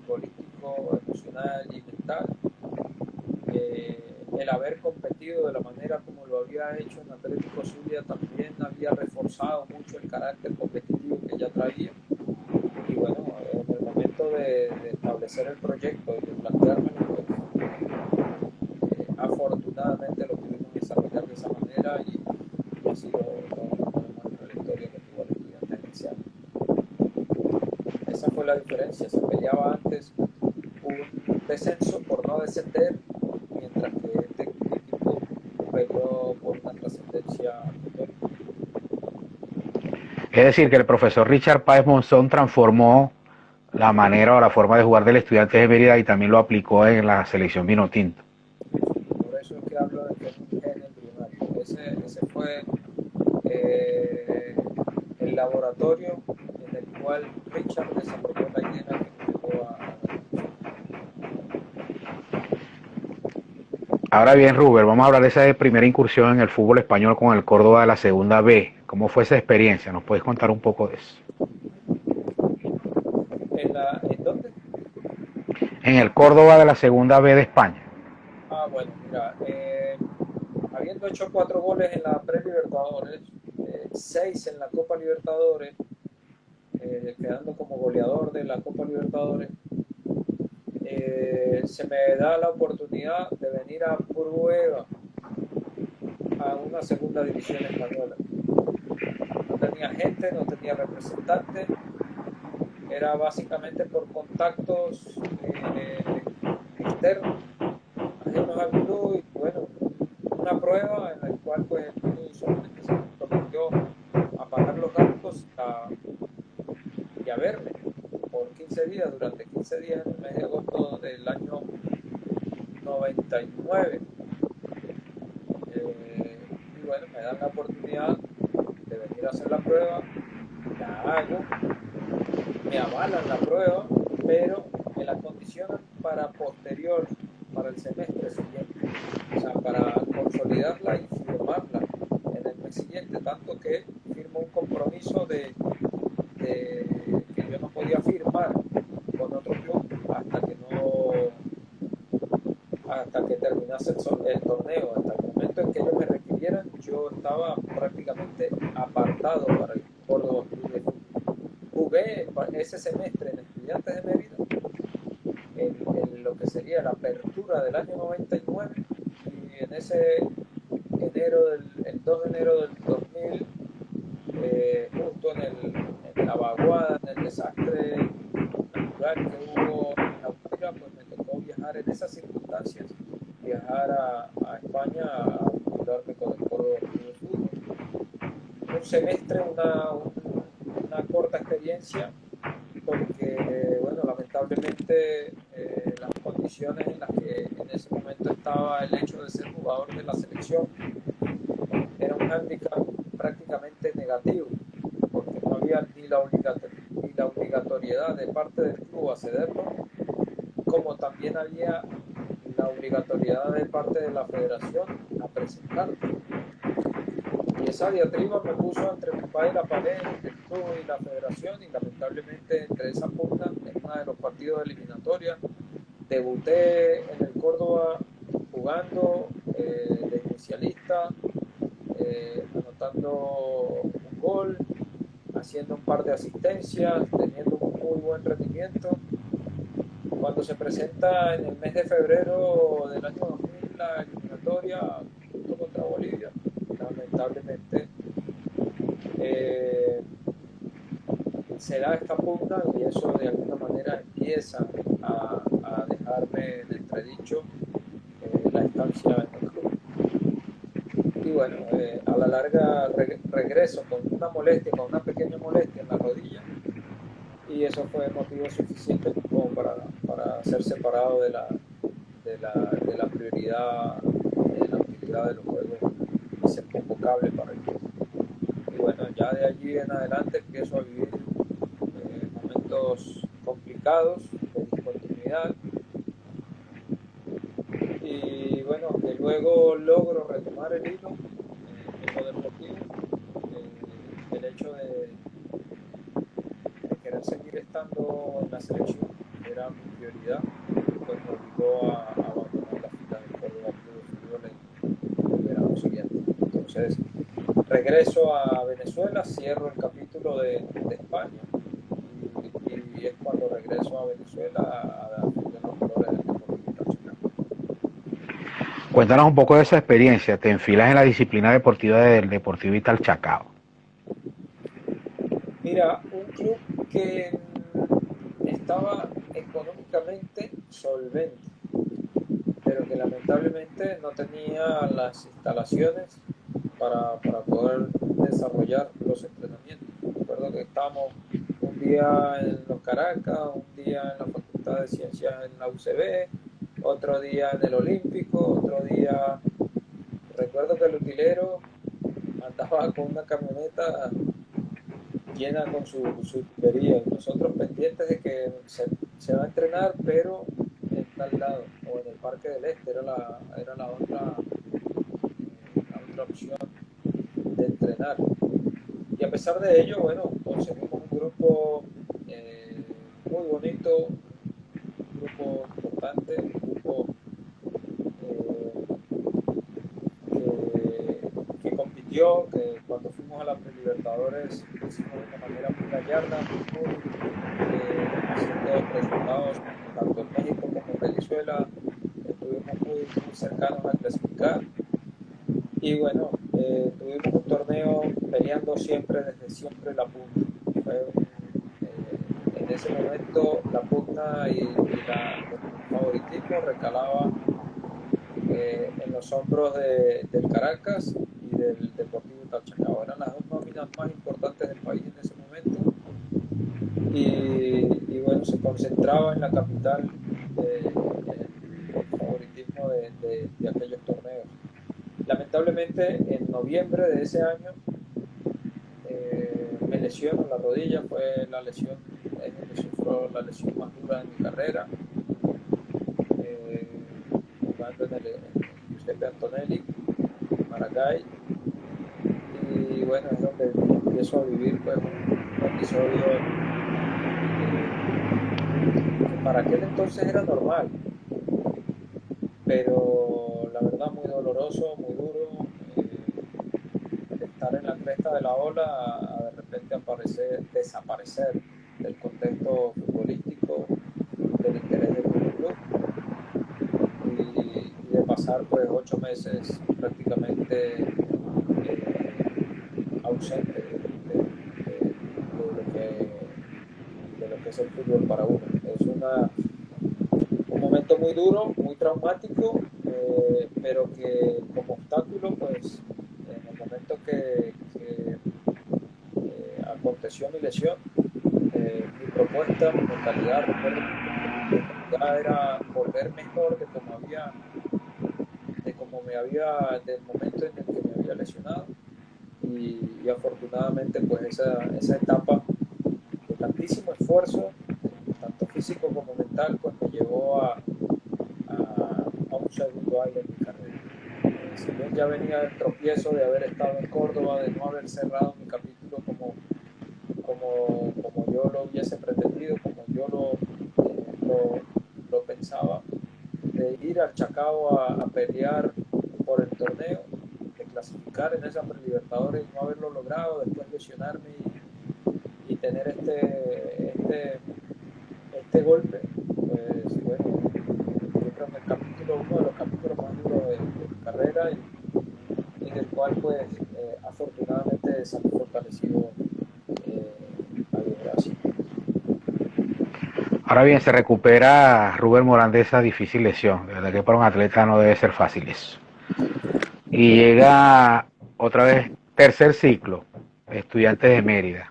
futbolístico, emocional y mental. El haber competido de la manera como lo había hecho en Atlético Zulia también había reforzado mucho el carácter competitivo que ya traía. Y bueno, en el momento de establecer el proyecto y de planteármelo, pues afortunadamente lo pudimos desarrollar de esa manera y ha sido lo muestra la historia que tuvo el estudiante inicial. Esa fue la diferencia, se peleaba antes un descenso por no descender, mientras que este equipo peleó por una trascendencia histórica. Es decir, que el profesor Richard Páez Monzón transformó la manera o la forma de jugar del Estudiantes de Mérida y también lo aplicó en la selección Vinotinto. Por eso es que hablo de que es un genio primario. Ese fue el laboratorio en el cual Richard desarrolló la idea que nos llevó a ganar. Ahora bien, Ruber, vamos a hablar de esa primera incursión en el fútbol español con el Córdoba de la Segunda B. ¿Cómo fue esa experiencia? ¿Nos puedes contar un poco de eso? ¿En dónde? En el Córdoba de la Segunda B de España. Bueno, mira, habiendo hecho 4 goles en la Pre-Libertadores, 6 en la Copa Libertadores, quedando como goleador de la Copa Libertadores, se me da la oportunidad de venir a prueba a una segunda división española. No tenía gente, no tenía representantes, era básicamente por contactos externos, ajenos al club y bueno, una prueba en la cual pues el club solamente se comprometió a pagar los gastos y a verme por 15 días, durante 15 días en el mes de agosto del año 99. Y bueno, me dan la oportunidad de venir a hacer la prueba, la hago, me avalan la prueba, pero me la condicionan para posterior, para el semestre siguiente, o sea, para consolidarla y firmarla en el mes siguiente, tanto que firmo un compromiso que yo no podía firmar con otro club hasta que terminase el torneo, hasta el momento en que ellos me requirieran, yo estaba prácticamente apartado para el Córdoba Club de Fútbol. Jugué ese semestre en Estudiantes de Mérida, en lo que sería la apertura del año 99, y en ese el 2 de enero del 2000, justo en la vaguada, en el desastre natural que hubo en La Guaira, pues me tocó viajar en esas circunstancias, viajar a España a vincularme con el Córdoba Club de Fútbol. Un semestre, una corta experiencia, porque, bueno, lamentablemente las condiciones en las que en ese momento estaba el hecho de ser jugador de la selección era un hándicap prácticamente negativo, porque no había ni la obligatoriedad de parte del club a cederlo, como también había la obligatoriedad de parte de la federación a presentarlo. Y esa diatriba me puso entre mi padre y la pared, el club y la federación, y lamentablemente entre esa pugna uno de los partidos de eliminatoria. Debuté en el Córdoba jugando de inicialista, anotando un gol, haciendo un par de asistencias, teniendo un muy buen rendimiento. Cuando se presenta en el mes de febrero del año 2000 la eliminatoria junto contra Bolivia, lamentablemente se da esta pugna y eso de alguna manera empieza a dejarme en entredicho la estancia en el club. Y bueno, a la larga regreso con una molestia, con una pequeña molestia en la rodilla, y eso fue motivo suficiente como para ser separado de la prioridad, de la utilidad de los juegos y ser convocable para el club. Y bueno, ya de allí en adelante empiezo a vivir momentos complicados de discontinuidad, y bueno, que luego logro retomar el hilo en lo deportivo. El hecho de querer seguir estando en la selección, que era mi prioridad, pues me obligó a abandonar la fila del Córdoba Club de Fútbol en el verano siguiente. Entonces regreso a Venezuela, cierro el capítulo de España, y es cuando regreso a Venezuela a defender los colores del Deportivo Táchira. Cuéntanos un poco de esa experiencia. Te enfilas en la disciplina deportiva del Deportivo Vital Chacao. Mira, un club que estaba económicamente solvente, pero que lamentablemente no tenía las instalaciones para poder desarrollar los entrenamientos. Recuerdo que estábamos un día en los Caracas, un día en la Facultad de Ciencias en la UCB, otro día en el Olímpico, otro día... Recuerdo que el utilero andaba con una camioneta llena con su tubería, y nosotros pendientes de que se va a entrenar, pero en tal lado, o en el Parque del Este, era la otra opción de entrenar. Y a pesar de ello, bueno, conseguimos un grupo muy bonito, un grupo importante, un grupo que compitió, que cuando fuimos a la Prelibertadores lo hicimos de una manera muy gallarda, haciendo resultados tanto en México como en Venezuela. Estuvimos muy cercanos a clasificar, y bueno, tuvimos un torneo peleando siempre, desde siempre, la pugna. En ese momento la pugna y el favoritismo recalaba en los hombros del Caracas y del Deportivo Talchacao. Eran las dos nóminas más importantes del país en ese momento, y bueno, se concentraba en la capital el favoritismo de aquellos torneos. Lamentablemente, en noviembre de ese año me lesiono la rodilla. Fue la lesión, es donde sufro la lesión más dura de mi carrera, jugando en el Giuseppe Antonelli, Maracay. Y bueno, es donde empiezo a vivir pues un episodio que para aquel entonces era normal, pero la verdad muy doloroso, muy duro, de estar en la cresta de la ola a de repente desaparecer del contexto futbolístico, del interés del club, y de pasar pues 8 meses prácticamente ausente de lo que es el fútbol para uno. Es un momento muy duro, muy traumático, pero que como obstáculo, pues en el momento que aconteció mi lesión, mi propuesta, mi mentalidad, recuerdo que mi mentalidad era volver mejor del momento en el que me había lesionado, y afortunadamente pues esa etapa de tantísimo esfuerzo, tanto físico como mental, pues me llevó a un segundo aire en mi carrera. Si bien ya venía del tropiezo de haber estado en Córdoba, de no haber cerrado mi capítulo como yo lo hubiese pretendido, como yo pensaba de ir al Chacao a pelear por el torneo, de clasificar en esa Prelibertadores y no haberlo logrado, después lesionarme y tener este golpe, pues bueno, yo creo que uno de los capítulos más duros de mi carrera y del cual pues afortunadamente salí fortalecido a Brasil. Ahora bien, se recupera Rubén Morán de esa difícil lesión. De verdad que para un atleta no debe ser fácil eso. Y llega otra vez tercer ciclo, Estudiantes de Mérida.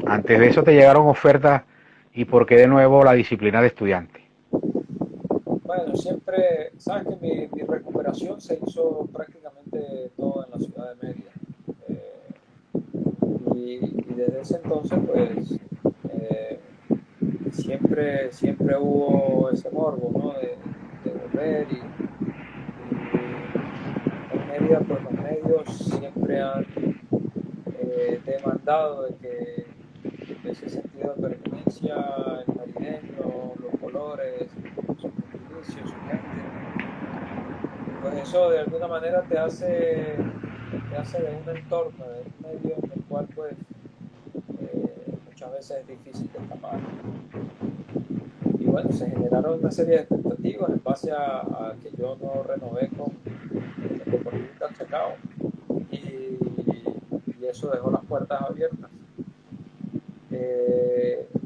Antes de eso te llegaron ofertas y por qué de nuevo la disciplina de estudiante. Bueno, siempre, sabes que mi recuperación se hizo prácticamente toda en la ciudad de Mérida. Y desde ese entonces, pues, eh, siempre hubo ese morbo, ¿no? De volver y en Mérida, pues los medios siempre han demandado de ese sentido de pertenencia, el merideño, los colores, su gentilicio, su gente. Pues eso de alguna manera te hace de un entorno, de un medio en el cual pues muchas veces es difícil de escapar. Y bueno, se generaron una serie de expectativas en base a que yo no renové con el Deportivo Chacao y eso dejó las puertas abiertas.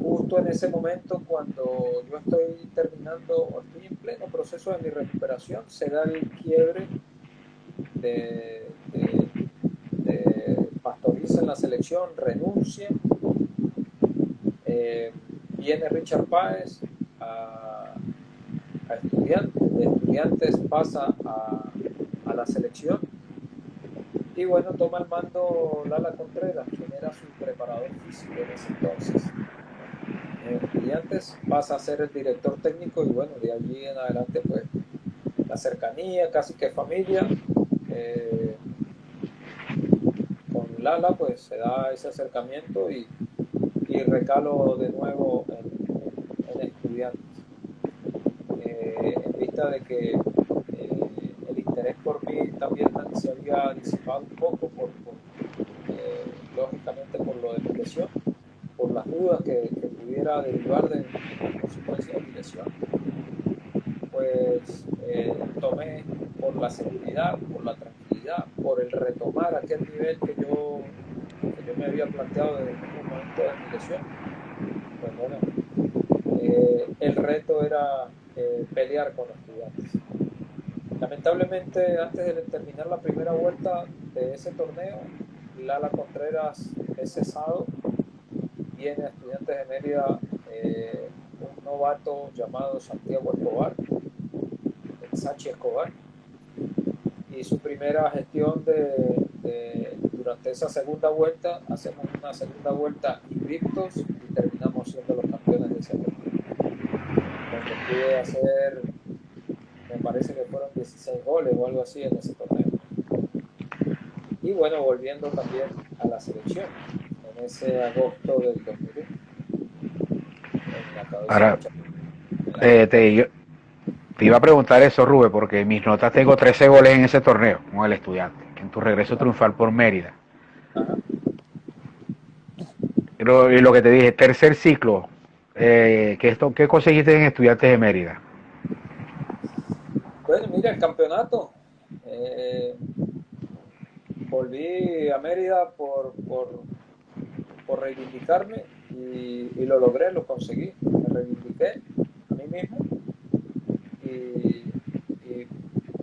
Justo en ese momento, cuando yo estoy terminando o estoy en pleno proceso de mi recuperación, se da el quiebre de Pastoriza en la selección, renuncia, viene Richard Páez a Estudiantes, de Estudiantes pasa a la selección y bueno, toma el mando Lala Contreras, quien era su preparador físico en ese entonces. Estudiantes pasa a ser el director técnico y bueno, de allí en adelante pues la cercanía, casi que familia. Con Lala pues se da ese acercamiento y recalo de nuevo en Estudiantes. En vista de que el interés por mí también se había disipado un poco lógicamente por lo de mi lesión, por las dudas que pudiera derivar de consecuencia de mi lesión, pues tomé por la seguridad, por la tranquilidad, por el retomar aquel nivel que yo me había planteado desde el mismo momento de mi lesión, pues bueno, el reto era pelear con los Estudiantes. Lamentablemente, antes de terminar la primera vuelta de ese torneo, Lala Contreras es cesado, viene a Estudiantes de Mérida un novato llamado Santiago Escobar, el Sachi Escobar, y su primera gestión durante esa segunda vuelta, hacemos una segunda vuelta invictos y terminamos siendo los campeones de ese torneo, donde pude hacer, me parece que fueron 16 goles o algo así en ese torneo. Y bueno, volviendo también a la selección, en ese agosto del 2001, en la cabeza Ahora, de Chapéu. te iba a preguntar eso, Rubén, porque en mis notas tengo 13 goles en ese torneo con el estudiante, en tu regreso triunfal por Mérida. Ajá. Y lo que te dije, tercer ciclo, ¿qué conseguiste en Estudiantes de Mérida? Bueno, mira, el campeonato. Eh, Volví a Mérida por reivindicarme y lo logré, lo conseguí. Me reivindiqué a mí mismo y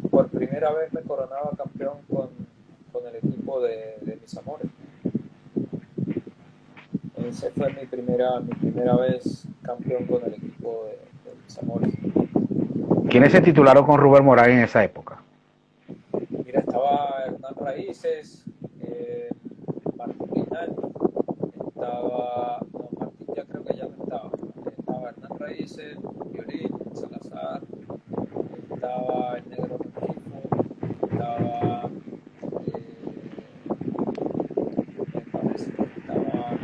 por primera vez me coronaba campeón con el equipo de mis amores. Esa fue mi primera vez campeón con el equipo de mis amores. ¿Quiénes se titularon con Rubén Morán en esa época? Mira, estaba Hernán Raíces, Martín Pinal, no, Martín ya creo que ya no estaba Hernán Raíces, Violín, Salazar, estaba el Negro Rengifo, estaba, me parece que estaba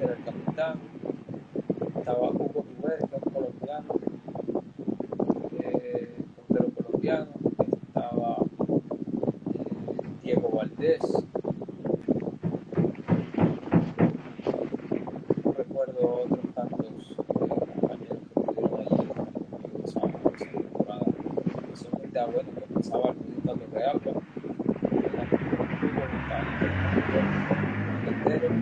era el capitán, estaba Hugo compañeros.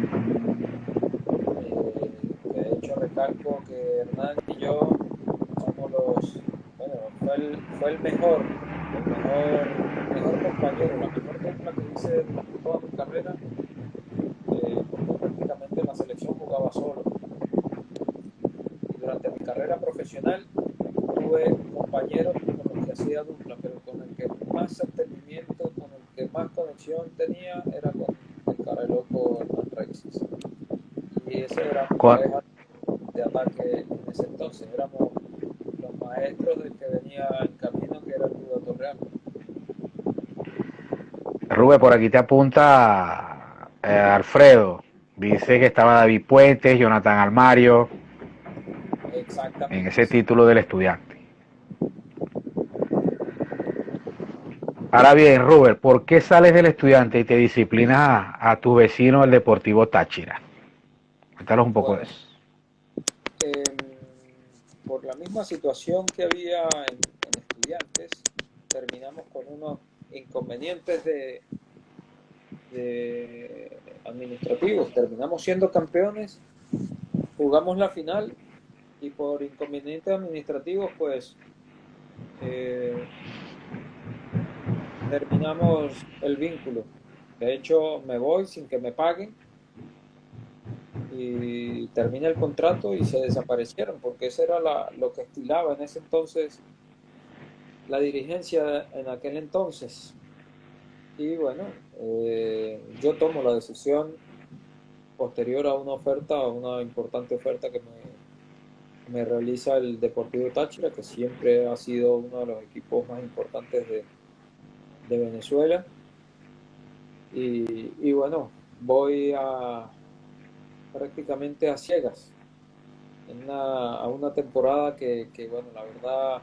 De hecho, recalco que Hernán y yo somos bueno, fue el mejor compañero, la mejor dupla que hice durante toda mi carrera, porque prácticamente en la selección jugaba solo. Y durante mi carrera profesional tuve compañeros con los que hacía dupla, pero con el que más entendimiento, con el que más conexión tenía, era con el cara loco Hernán Rexis. Y ese era mi Con- pareja de ataque en ese entonces. Éramos los maestros del que venía en camino, que era el Rudo Torreal. Rubén, por aquí te apunta Alfredo. Dice que estaba David Puentes, Jonathan Almario, en Exactamente, ese sí. título del estudiante. Ahora bien, Rubén, ¿por qué sales del estudiante y te disciplinas a tu vecino, el Deportivo Táchira? Cuéntanos un poco de Bueno, eso. eh, por la misma situación que había en estudiantes, terminamos con unos inconvenientes de administrativos. Terminamos siendo campeones, jugamos la final y por inconvenientes administrativos, pues eh, terminamos el vínculo. De hecho, me voy sin que me paguen y termina el contrato y se desaparecieron, porque eso era lo que estilaba en ese entonces la dirigencia en aquel entonces. Y bueno, yo tomo la decisión posterior a una oferta, a una importante oferta que me realiza el Deportivo Táchira, que siempre ha sido uno de los equipos más importantes de Venezuela. Y bueno, voy prácticamente a ciegas a una temporada que, bueno, la verdad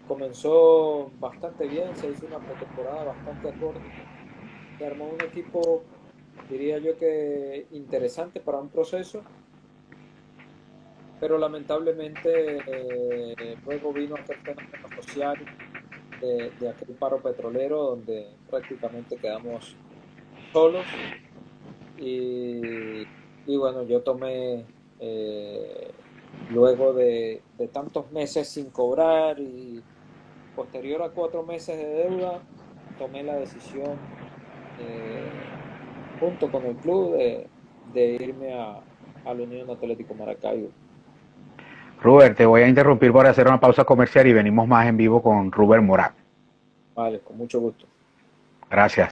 comenzó bastante bien, se hizo una pretemporada bastante acorde, se armó un equipo, diría yo que interesante para un proceso, pero lamentablemente luego vino aquel fenómeno social de aquel paro petrolero donde prácticamente quedamos solos y, y bueno, yo tomé, eh, luego de tantos meses sin cobrar y posterior a 4 meses de deuda, tomé la decisión, eh, junto con el club, de irme a la Unión Atlético Maracaibo. Rubén, te voy a interrumpir para hacer una pausa comercial y venimos más en vivo con Rubén Morat. Vale, con mucho gusto. Gracias.